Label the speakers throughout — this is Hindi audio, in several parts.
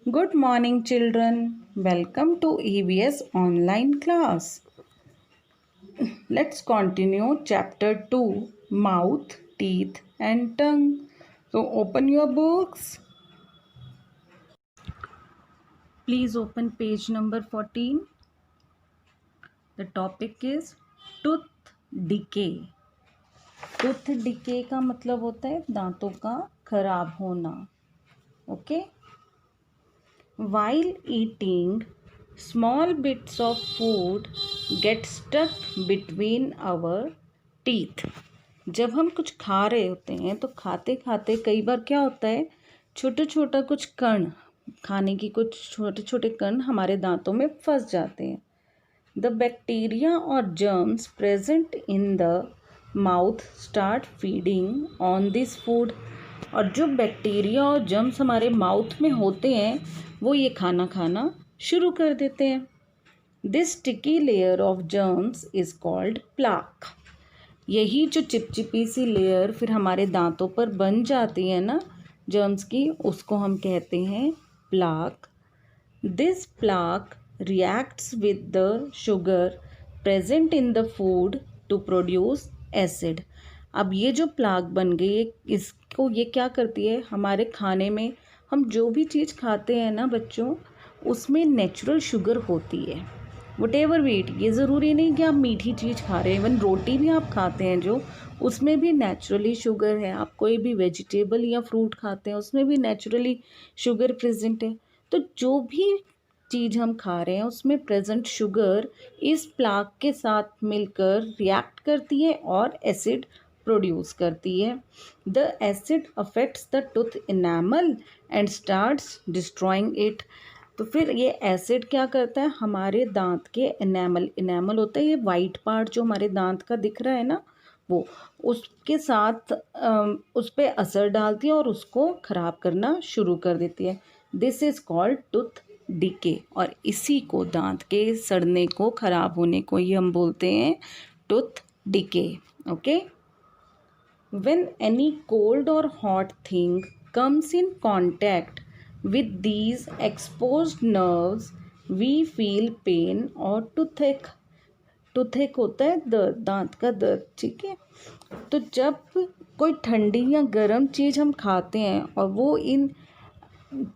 Speaker 1: Good morning, children. Welcome to EVS online class. Let's continue chapter 2 Mouth, Teeth, and Tongue. So, open your books. Please open page number 14. The topic is Tooth Decay. Tooth decay का मतलब होता है दांतों का खराब होना. Okay? While eating, small bits of food get stuck between our teeth. जब हम कुछ खा रहे होते हैं तो खाते खाते कई बार क्या होता है, छोटा छोटा कुछ कण, खाने की कुछ छोटे छोटे कण हमारे दांतों में फंस जाते हैं. The bacteria or germs present in the mouth start feeding on this food. और जो बैक्टीरिया और जर्म्स हमारे माउथ में होते हैं वो ये खाना खाना शुरू कर देते हैं. This sticky layer of germs is called plaque. यही जो चिपचिपी सी लेयर फिर हमारे दांतों पर बन जाती है ना जर्म्स की, उसको हम कहते हैं plaque. This plaque reacts with the sugar present in the food to produce acid. अब ये जो प्लाक बन गई है, इसको ये क्या करती है, हमारे खाने में हम जो भी चीज़ खाते हैं ना बच्चों, उसमें नेचुरल शुगर होती है. वट एवर वी ईट, ये ज़रूरी नहीं कि आप मीठी चीज़ खा रहे हैं, इवन रोटी भी आप खाते हैं जो, उसमें भी नेचुरली शुगर है. आप कोई भी वेजिटेबल या फ्रूट खाते हैं उसमें भी नेचुरली शुगर प्रेजेंट है. तो जो भी चीज़ हम खा रहे हैं उसमें प्रेजेंट शुगर इस प्लाक के साथ मिलकर रिएक्ट करती है और एसिड प्रोड्यूस करती है. The acid affects the tooth enamel and starts destroying it. तो फिर ये एसिड क्या करता है, हमारे दांत के इनेमल होता है ये वाइट पार्ट जो हमारे दांत का दिख रहा है ना, वो उसके साथ उस पर असर डालती है और उसको ख़राब करना शुरू कर देती है. This is called tooth decay. और इसी को, दांत के सड़ने को, ख़राब होने को ही हम बोलते हैं tooth decay. Okay. When any cold or hot thing comes in contact with these exposed nerves, we feel pain or toothache. toothache होता है दर्द, दांत का दर्द. ठीक है. तो जब कोई ठंडी या गर्म चीज़ हम खाते हैं और वो इन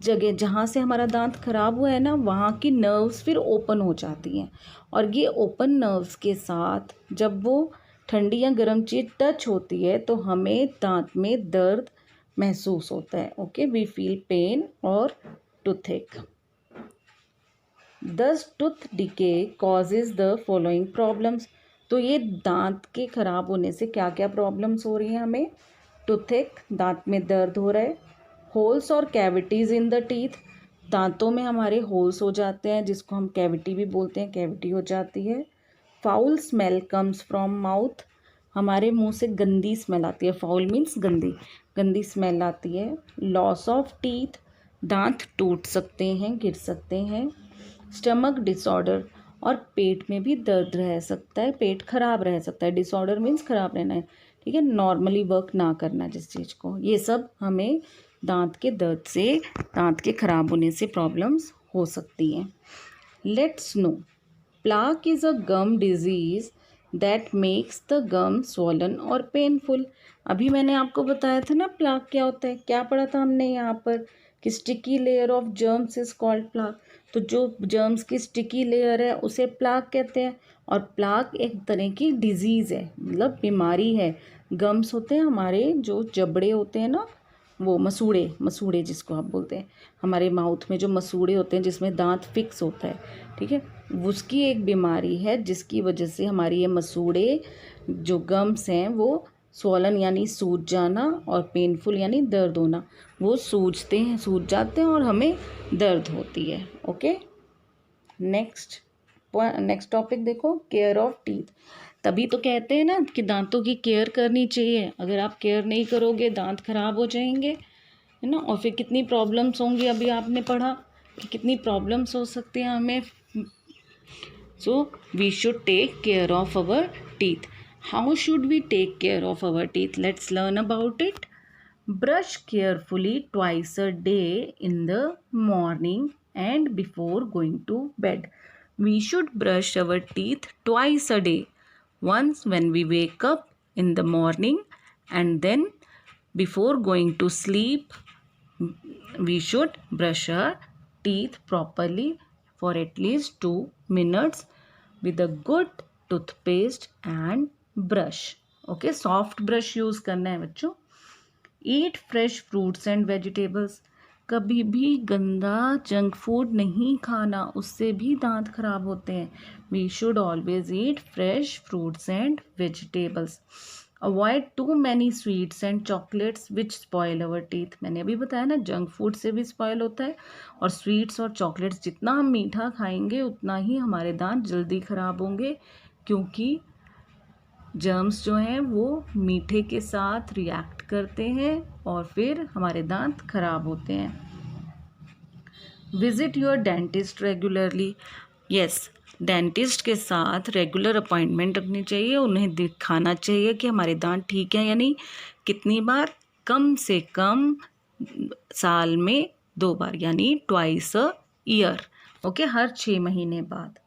Speaker 1: जगह जहाँ से हमारा दांत खराब हुआ है ना, वहाँ की नर्व्स फिर ओपन हो जाती हैं. और ये ओपन नर्व्स के साथ जब वो ठंडी या गर्म चीज़ टच होती है तो हमें दांत में दर्द महसूस होता है. ओके. वी फील पेन और टूथेक. दस tooth decay causes the following problems. तो ये दांत के खराब होने से क्या क्या प्रॉब्लम्स हो रही हैं हमें. टूथेक, दांत में दर्द हो रहा है. होल्स और कैविटीज़ इन द टीथ, दांतों में हमारे होल्स हो जाते हैं जिसको हम कैविटी भी बोलते हैं, कैविटी हो जाती है. Foul smell comes from mouth, हमारे मुंह से गंदी स्मेल आती है. फाउल मीन्स गंदी, गंदी स्मेल आती है. लॉस ऑफ टीथ, दांत टूट सकते हैं, गिर सकते हैं. स्टमक डिसऑर्डर, और पेट में भी दर्द रह सकता है, पेट खराब रह सकता है. डिसऑर्डर मीन्स खराब रहना है. ठीक है. नॉर्मली वर्क ना करना जिस चीज़ को, ये सब हमें दांत के दर्द से, दांत के खराब होने से प्रॉब्लम्स हो सकती हैं. Let's know. Plaque is a gum disease that makes the gum swollen और पेनफुल. अभी मैंने आपको बताया था ना प्लाक क्या होता है, क्या पढ़ा था हमने यहाँ पर कि sticky layer of germs is called plaque. तो जो जर्म्स की स्टिकी लेयर है उसे प्लाक कहते हैं. और प्लाक एक तरह की डिजीज़ है, मतलब बीमारी है. गम्स होते हैं हमारे जो जबड़े होते हैं ना, वो मसूड़े जिसको आप बोलते हैं, हमारे माउथ में जो मसूड़े होते हैं जिसमें दांत फिक्स होता है. ठीक है. उसकी एक बीमारी है जिसकी वजह से हमारी ये मसूड़े जो गम्स हैं वो स्वॉलन यानी सूज जाना और पेनफुल यानी दर्द होना, वो सूज जाते हैं और हमें दर्द होती है. ओके. नेक्स्ट टॉपिक देखो, केयर ऑफ टीथ. तभी तो कहते हैं ना कि दांतों की केयर करनी चाहिए. अगर आप केयर नहीं करोगे दांत खराब हो जाएंगे, है ना. और फिर कितनी प्रॉब्लम्स होंगी, अभी आपने पढ़ा कि कितनी प्रॉब्लम्स हो सकती हैं हमें. So we should take care of our teeth. How should we take care of our teeth, let's learn about it. Brush carefully twice a day in the morning and before going to bed. We should brush our teeth twice a day. Once when we wake up in the morning, and then before going to sleep, we should brush our teeth properly for at least 2 minutes with a good toothpaste and brush. Okay, soft brush use करना है बच्चों. ईट फ्रेश फ्रूट्स एंड वेजिटेबल्स. कभी भी गंदा जंक फूड नहीं खाना, उससे भी दांत खराब होते हैं. We should always eat fresh fruits and vegetables. Avoid too many sweets and chocolates which spoil our teeth. मैंने अभी बताया ना, जंक फूड से भी स्पॉयल होता है, और स्वीट्स और चॉकलेट्स, जितना हम मीठा खाएंगे उतना ही हमारे दांत जल्दी खराब होंगे, क्योंकि जर्म्स जो हैं वो मीठे के साथ रिएक्ट करते हैं और फिर हमारे दांत खराब होते हैं. Visit your dentist regularly. Yes, dentist के साथ रेगुलर अपॉइंटमेंट रखनी चाहिए. उन्हें दिखाना चाहिए कि हमारे दांत ठीक है या नहीं. कितनी बार? कम से कम साल में 2 बार, यानी ट्वाइस अ ईयर. ओके, हर 6 महीने बाद.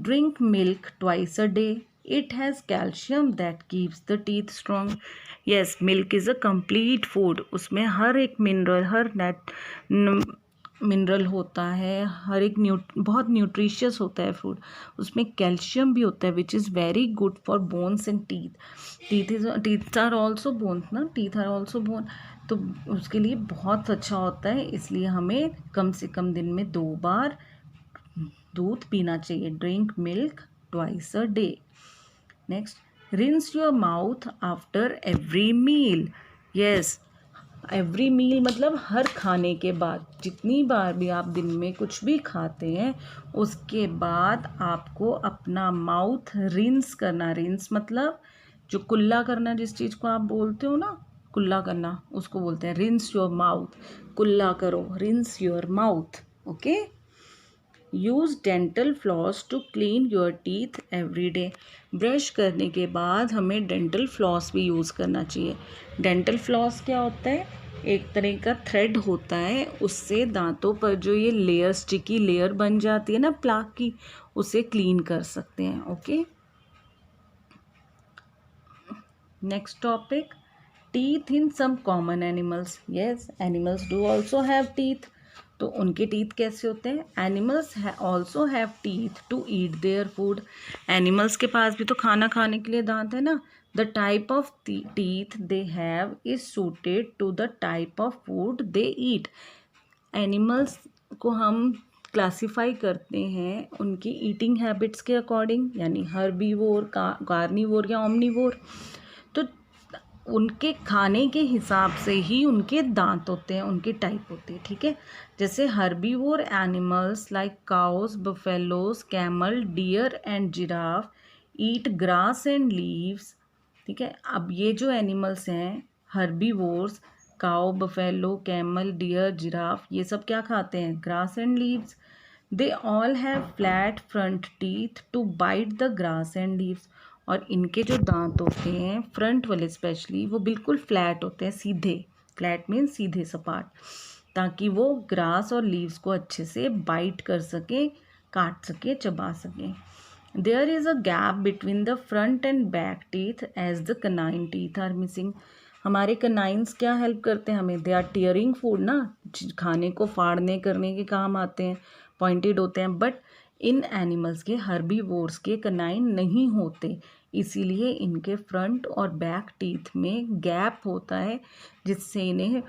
Speaker 1: Drink milk twice a day. It has calcium that keeps the teeth strong. Yes, milk is a complete food. उसमें हर एक मिनरल, हर मिनरल होता है, हर एक बहुत न्यूट्रिशियस होता है फूड. उसमें कैल्शियम भी होता है which is very good for bones and teeth. Teeth are also bones ना, टीथ आर ऑल्सो बोन. तो उसके लिए बहुत अच्छा होता है, इसलिए हमें कम से कम दिन में 2 बार दूध पीना चाहिए. Drink milk twice a day. Next, rinse your mouth after every meal. Yes, every meal मतलब हर खाने के बाद. जितनी बार भी आप दिन में कुछ भी खाते हैं, उसके बाद आपको अपना माउथ रिंस करना. रिंस मतलब जो कुल्ला करना, जिस चीज़ को आप बोलते हो ना, कुल्ला करना, उसको बोलते हैं रिंस योर माउथ. कुल्ला करो, rinse your mouth. Okay. Use dental floss to clean your teeth every day. Brush करने के बाद हमें डेंटल फ्लॉस भी यूज़ करना चाहिए. डेंटल फ्लॉस क्या होता है? एक तरह का थ्रेड होता है, उससे दांतों पर जो ये लेयर, स्टिकी लेयर बन जाती है ना प्लाक की, उसे क्लीन कर सकते हैं. Okay. Next topic, teeth in some common animals. Yes, animals do also have teeth. तो उनके टीथ कैसे होते हैं? Animals also have teeth to eat their food. Animals के पास भी तो खाना खाने के लिए दांत है ना. The type of teeth they have is suited to the type of food they eat. Animals को हम क्लासीफाई करते हैं उनकी ईटिंग हैबिट्स के अकॉर्डिंग, यानी हर्बीवोर, कार्निवोर या ओमनीवोर. तो उनके खाने के हिसाब से ही उनके दांत होते हैं, उनकी टाइप होती है. ठीक है. जैसे herbivore animals like cows, buffaloes, camel, deer and giraffe eat grass and leaves. ठीक है. अब ये जो एनिमल्स हैं herbivores, cow, buffalo, camel, deer, giraffe, ये सब क्या खाते हैं? Grass and leaves. They all have flat front teeth to bite the grass and leaves. और इनके जो दांत होते हैं फ्रंट वाले स्पेशली, वो बिल्कुल फ्लैट होते हैं, सीधे. फ्लैट मीन सीधे, सपाट, ताकि वो ग्रास और लीव्स को अच्छे से बाइट कर सकें, काट सकें, चबा सकें. There is a gap between the front and back teeth as the canine teeth are missing. हमारे कनाइन्स क्या हेल्प करते हैं हमें? दे आर टीयरिंग फूड ना, खाने को फाड़ने करने के काम आते हैं, पॉइंटेड होते हैं. बट इन एनिमल्स के, हर्बीवोर्स के, कनाइन नहीं होते, इसीलिए इनके फ्रंट और बैक टीथ में गैप होता है, जिससे इन्हें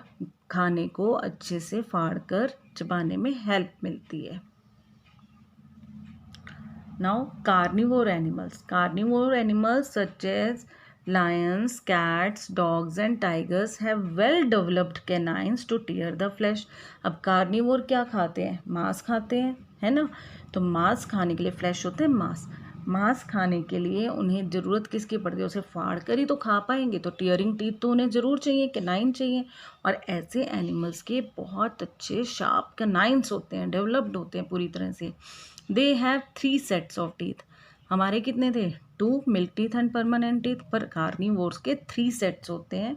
Speaker 1: खाने को अच्छे से फाड़ कर चबाने में हेल्प मिलती है. Now carnivore animals. Carnivore animals such as lions, cats, dogs and tigers have well developed canines to tear the flesh. अब कार्निवोर क्या खाते हैं? मांस खाते हैं, है ना. तो मांस खाने के लिए, फ्लैश होते हैं मांस खाने के लिए उन्हें ज़रूरत किसकी पड़ती है? उसे फाड़ कर ही तो खा पाएंगे, तो टीयरिंग टीथ तो उन्हें ज़रूर चाहिए, कैनाइन चाहिए. और ऐसे एनिमल्स के बहुत अच्छे शार्प कैनाइन्स होते हैं, डेवलप्ड होते हैं पूरी तरह से. They have 3 sets of teeth. हमारे कितने थे 2 milk teeth and permanent teeth, पर कार्निवोर्स के 3 सेट्स होते हैं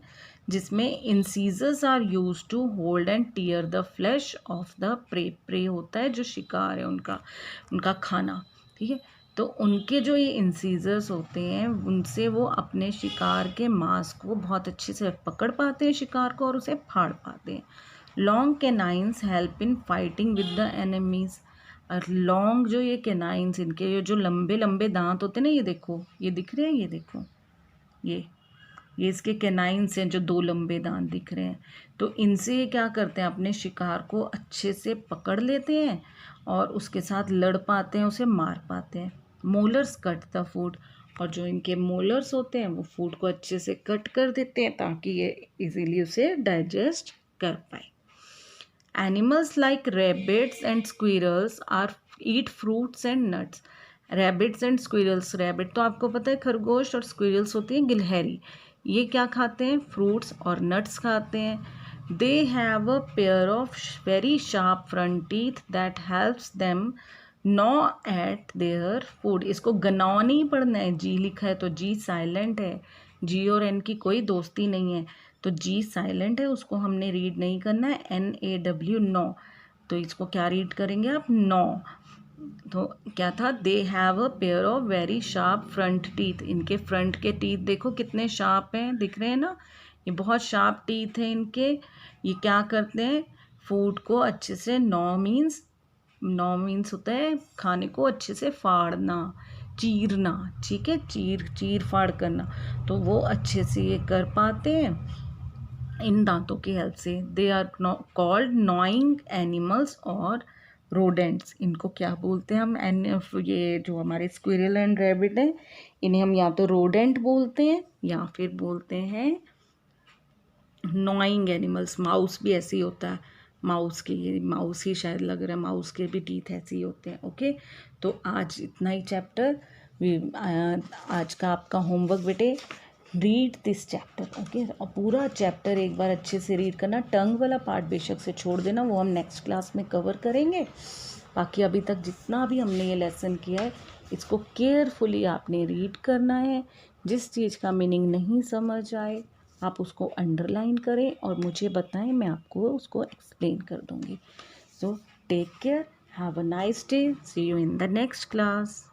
Speaker 1: जिसमें incisors are use to hold and tear the flesh of the prey. Prey होता है जो शिकार है उनका उनका खाना, ठीक है। तो उनके जो ये इंसीजर्स होते हैं उनसे वो अपने शिकार के मांस को बहुत अच्छे से पकड़ पाते हैं शिकार को और उसे फाड़ पाते हैं। Long canines help in fighting with the enemies. और लॉन्ग जो ये कैनाइन्स इनके ये जो लंबे लंबे दांत होते हैं ना, ये देखो ये दिख रहे हैं, ये देखो ये इसके कैनाइन्स हैं जो 2 लंबे दांत दिख रहे हैं। तो इनसे ये क्या करते हैं अपने शिकार को अच्छे से पकड़ लेते हैं और उसके साथ लड़ पाते हैं, उसे मार पाते हैं। मोलर्स कट द फूड, और जो इनके मोलर्स होते हैं वो फूड को अच्छे से कट कर देते हैं ताकि ये इजीली उसे डाइजेस्ट कर पाए। Animals like rabbits and squirrels are eat fruits and nuts. Rabbits and squirrels, rabbit तो आपको पता है खरगोश, और स्क्विरल्स होती हैं गिलहरी। ये क्या खाते हैं, फ्रूट्स और नट्स खाते हैं। They have a pair of very sharp front teeth that helps them नॉ एट देयर फूड। इसको गनौ नहीं पढ़ना है, जी लिखा है तो जी साइलेंट है, जी और एन की कोई दोस्ती नहीं है, तो जी साइलेंट है, उसको हमने रीड नहीं करना है, NAW नो। तो इसको क्या रीड करेंगे आप, नो। तो क्या था, they have a pair of very sharp front teeth. इनके फ्रंट के टीथ देखो कितने शार्प हैं, दिख रहे हैं ना, ये बहुत शार्प टीथ हैं इनके। ये क्या करते हैं, फूड को अच्छे से, नौ मीन्स होता है खाने को अच्छे से फाड़ना, चीरना, ठीक है, चीर फाड़ करना। तो वो अच्छे से ये कर पाते हैं इन दांतों की हेल्प से। They are called knowing animals और रोडेंट्स। इनको क्या बोलते हैं हम, ये जो हमारे स्क्विरल एंड रैबिट हैं इन्हें हम या तो रोडेंट बोलते हैं या फिर बोलते हैं नॉइंग एनिमल्स। माउस भी ऐसे ही होता है, माउस के, ये माउस ही शायद लग रहा है, माउस के भी टीथ ऐसे ही होते हैं। ओके, तो आज इतना ही चैप्टर, आज का आपका होमवर्क बेटे, रीड दिस चैप्टर। ओके, और पूरा चैप्टर एक बार अच्छे से रीड करना। टंग वाला पार्ट बेशक से छोड़ देना, वो हम नेक्स्ट क्लास में कवर करेंगे। बाकी अभी तक जितना भी हमने ये लेसन किया है इसको केयरफुली आपने रीड करना है। जिस चीज़ का मीनिंग नहीं समझ आए आप उसको अंडरलाइन करें और मुझे बताएं, मैं आपको उसको एक्सप्लेन कर दूँगी। So take care, have a nice day, see you in the next class.